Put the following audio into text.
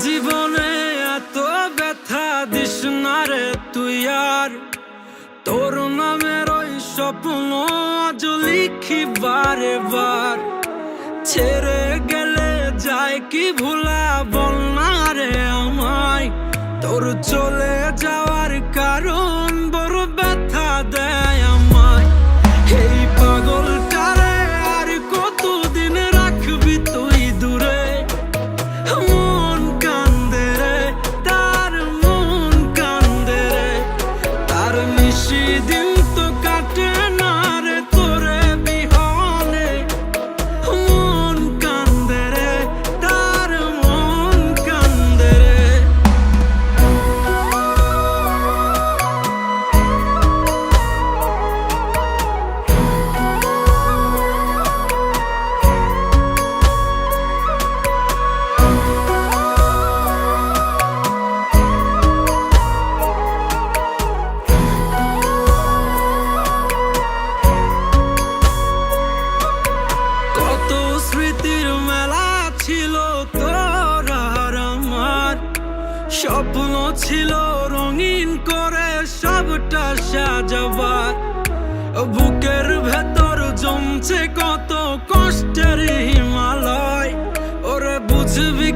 জীবনে এত ব্যথা দিস না রে তুই আর, তোর নামের ওই স্বপ্ন আজ লিখি বারে বার। ছেড়ে গেলে যায় কি ভুলা বল না রে আমায়, তোর চলে যাওয়ার কারণ বড় ব্যথা দেয় আমায়। এই পাগলটারে আর কতদিন রাখবি তুই দূরে, মন কান্দে রে তার, মন কান্দে রে তার। নিশি দিন তো কাটে না রে তোরে বিহনে, মন কান্দে রে তার, মন কান্দে রে। কত স্মৃতির মেলা ছিল তোর আর আমার, স্বপ্ন ছিল রঙিন করে সবটা সাজাবার। বুকের ভেতর জমছে কত কষ্টের হিমালয়, ওরে বুঝবি